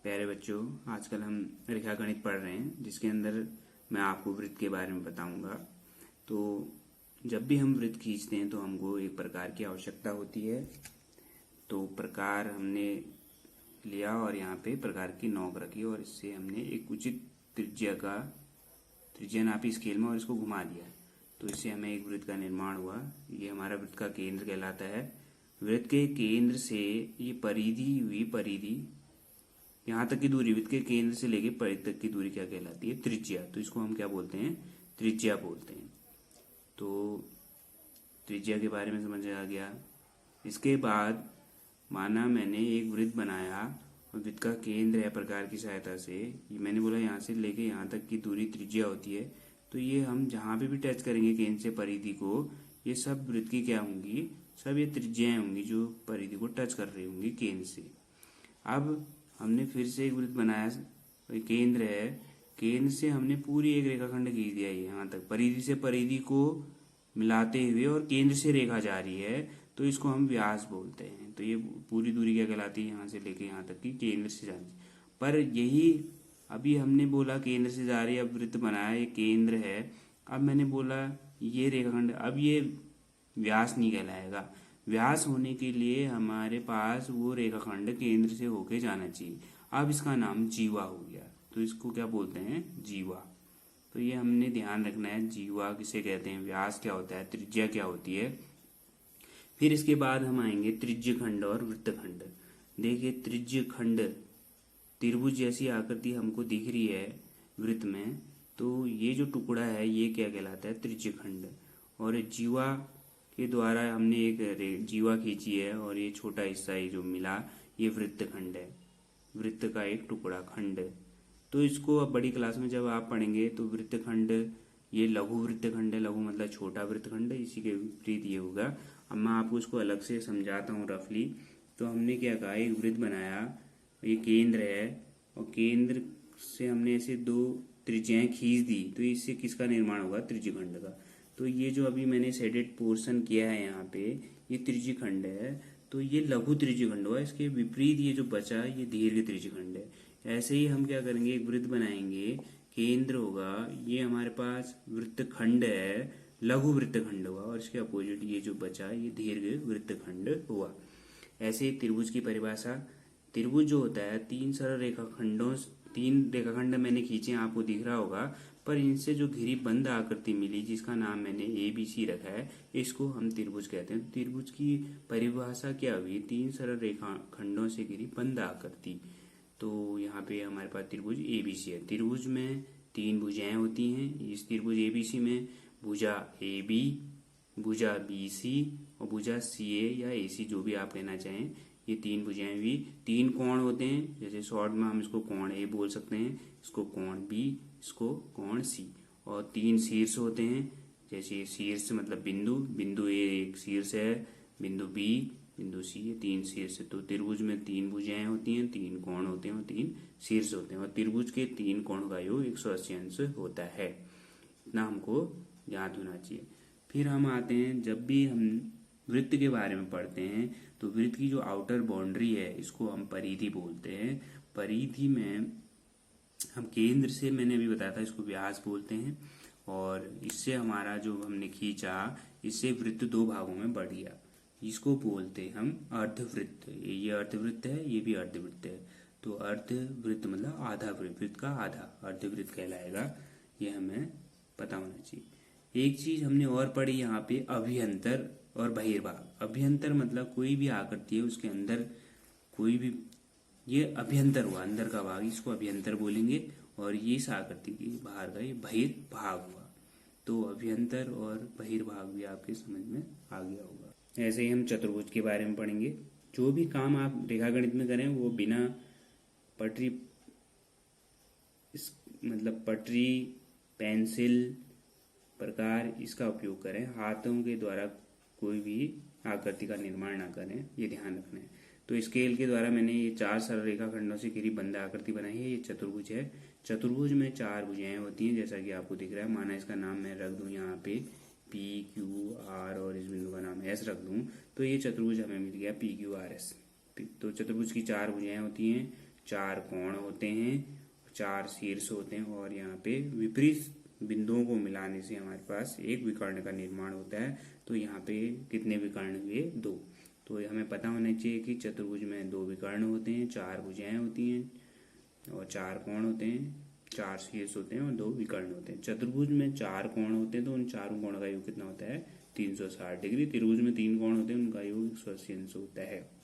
प्यारे बच्चों, आजकल हम रेखा गणित पढ़ रहे हैं जिसके अंदर मैं आपको वृत्त के बारे में बताऊंगा। तो जब भी हम वृत्त खींचते हैं तो हमको एक प्रकार की आवश्यकता होती है। तो प्रकार हमने लिया और यहाँ पे प्रकार की नोक रखी और इससे हमने एक उचित त्रिज्या नापी स्केल में और इसको घुमा दिया। तो इससे हमें एक वृत्त का निर्माण हुआ। ये हमारा वृत्त का केंद्र कहलाता है। वृत्त के केंद्र से ये परिधि हुई, परिधि यहाँ तक की दूरी, वृत्त के केंद्र से लेके परिधि तक की दूरी क्या कहलाती है? त्रिज्या। तो इसको हम क्या बोलते हैं? त्रिज्या बोलते हैं। तो त्रिज्या के बारे में समझ आ गया। इसके बाद माना मैंने एक वृत्त बनाया और वृत्त का केंद्र है प्रकार की सहायता से, ये मैंने बोला यहाँ से लेके यहाँ तक की दूरी त्रिज्या होती है। तो ये हम जहाँ पे भी टच करेंगे केंद्र से परिधि को, ये सब वृत्त की क्या होंगी? सब ये त्रिज्याएं होंगी जो परिधि को टच कर रही होंगी केंद्र से। अब हमने फिर से एक वृत्त बनाया, केंद्र है, केंद्र से हमने पूरी एक रेखाखंड खींच दिया यहाँ तक, परिधि से परिधि को मिलाते हुए और केंद्र से रेखा जा रही है, तो इसको हम व्यास बोलते हैं। तो ये पूरी दूरी क्या कहलाती है? यहाँ से लेके यहाँ तक की केंद्र से जा रही है। पर यही अभी हमने बोला केंद्र से जा रही है, अब वृत्त बनाया, ये केंद्र है। अब मैंने बोला ये रेखाखंड, अब ये व्यास नहीं कहलाएगा। व्यास होने के लिए हमारे पास वो रेखाखंड केंद्र से होके जाना चाहिए। अब इसका नाम जीवा हो गया। तो इसको क्या बोलते हैं? जीवा। तो ये हमने ध्यान रखना है, जीवा किसे कहते हैं, व्यास क्या होता है, त्रिज्या क्या होती है। फिर इसके बाद हम आएंगे त्रिज्य खंड और वृत्तखंड। देखिए त्रिज्य खंड, त्रिभुज जैसी आकृति हमको दिख रही है वृत्त में, तो ये जो टुकड़ा है ये क्या कहलाता है? त्रिज्य खंड। और जीवा के द्वारा हमने एक जीवा खींची है और ये छोटा हिस्सा ये जो मिला, ये वृत्तखंड है, वृत्त का एक टुकड़ा, खंड। तो इसको अब बड़ी क्लास में जब आप पढ़ेंगे तो वृत्तखंड, ये लघु वृत्तखंड है, लघु मतलब छोटा वृत्तखंड, इसी के विपरीत ये होगा। अब मैं आपको इसको अलग से समझाता हूँ रफली। तो हमने क्या कहा, एक वृत्त बनाया, ये केंद्र है और केंद्र से हमने ऐसे दो त्रिज्याएं खींच दी, तो इससे किसका निर्माण होगा? त्रिज्यखंड का। तो ये जो अभी मैंने शेडेड पोर्शन किया है यहाँ पे, ये त्रिज्यखंड है। तो ये लघु त्रिज्यखंड हुआ, इसके विपरीत ये जो बचा ये दीर्घ त्रिज्यखंड है। ऐसे ही हम क्या करेंगे, एक वृत्त बनाएंगे, केंद्र होगा, ये हमारे पास वृत्तखंड है, लघु वृत्तखंड हुआ, और इसके अपोजिट ये जो बचा ये दीर्घ वृत्तखंड हुआ। ऐसे ही त्रिभुज की परिभाषा, त्रिभुज जो होता है तीन सरल रेखाखंडों, तीन रेखाखंड मैंने खींचे, आपको दिख रहा होगा, पर इनसे जो घिरी बंद आकृति मिली जिसका नाम मैंने ABC रखा है, इसको हम त्रिभुज कहते हैं। त्रिभुज की परिभाषा क्या हुई? तीन सरल रेखाखंडों से घिरी बंद आकृति। तो यहाँ पे हमारे पास त्रिभुज ABC है। त्रिभुज में तीन भुजाएं होती हैं। इस त्रिभुज ABC में भुजा AB, भुजा BC और भुजा CA या AC, जो भी आप कहना चाहें, ये तीन भुजाएं भी, तीन कोण होते हैं, जैसे शॉर्ट में हम इसको कोण A बोल सकते हैं, इसको कोण B, इसको कोण C। और तीन शीर्ष होते हैं, जैसे शीर्ष मतलब बिंदु, बिंदु A एक शीर्ष है, बिंदु B, बिंदु C, ये तीन शीर्ष। तो त्रिभुज में तीन भुजाएं होती हैं, तीन कोण होते हैं और तीन शीर्ष होते हैं, और त्रिभुज के तीन कोण का योग 180 अंश होता है। इतना हमको याद होना चाहिए। फिर हम आते हैं, जब भी हम वृत्त के बारे में पढ़ते हैं तो वृत्त की जो आउटर बाउंड्री है इसको हम परिधि बोलते हैं। परिधि में हम केंद्र से, मैंने अभी बताया था, इसको व्यास बोलते हैं। और इससे हमारा जो हमने खींचा, इससे वृत्त दो भागों में बढ़ गया, इसको बोलते हैं हम अर्धवृत्त। ये अर्धवृत्त है, ये भी अर्धवृत्त है। तो अर्धवृत्त मतलब आधा वृत्त, वृत्त का आधा अर्धवृत्त कहलाएगा। ये हमें पता होना चाहिए। एक चीज हमने और पढ़ी यहाँ पे, अभ्यंतर और बहिर्भाग। अभ्यंतर मतलब कोई भी आकृति है उसके अंदर कोई भी, ये अभ्यंतर हुआ, अंदर का भाग, इसको अभ्यंतर बोलेंगे। और ये इस आकृति के बाहर का ये बहिर्भाग हुआ। तो अभ्यंतर और बहिर्भाग भी आपके समझ में आ गया होगा। ऐसे ही हम चतुर्भुज के बारे में पढ़ेंगे। जो भी काम आप रेखागणित में करें वो बिना पटरी, मतलब पटरी, पेंसिल, प्रकार, इसका उपयोग करें। हाथों के द्वारा कोई भी आकृति का निर्माण ना करें, ये ध्यान रखना है। तो स्केल के द्वारा मैंने ये चार सरल रेखाखंडों से घिरी बंद आकृति बनाई है, ये चतुर्भुज है। चतुर्भुज में चार भुजाएं होती हैं, जैसा कि आपको दिख रहा है। माना इसका नाम मैं रख दूं यहाँ पे PQR और इस बिंदु का नाम S रख दूं, तो ये चतुर्भुज हमें मिल गया PQRS। तो चतुर्भुज की चार भुजाएं होती हैं, 4 कोण होते हैं, 4 शीर्ष होते हैं और यहाँ पे विपरीत बिंदुओं को मिलाने से हमारे पास एक विकर्ण का निर्माण होता है। तो यहाँ पे कितने विकर्ण हुए? 2। तो हमें पता होना चाहिए कि चतुर्भुज में 2 विकर्ण होते हैं, 4 भुजाएं होती हैं और 4 कोण होते हैं, 4 शीर्ष होते हैं और 2 विकर्ण होते हैं। चतुर्भुज में 4 कोण होते हैं तो उन चारों कोणों का योग कितना होता है? 360 डिग्री। त्रिभुज में 3 कोण होते हैं, उनका योग 180 अंश होता है।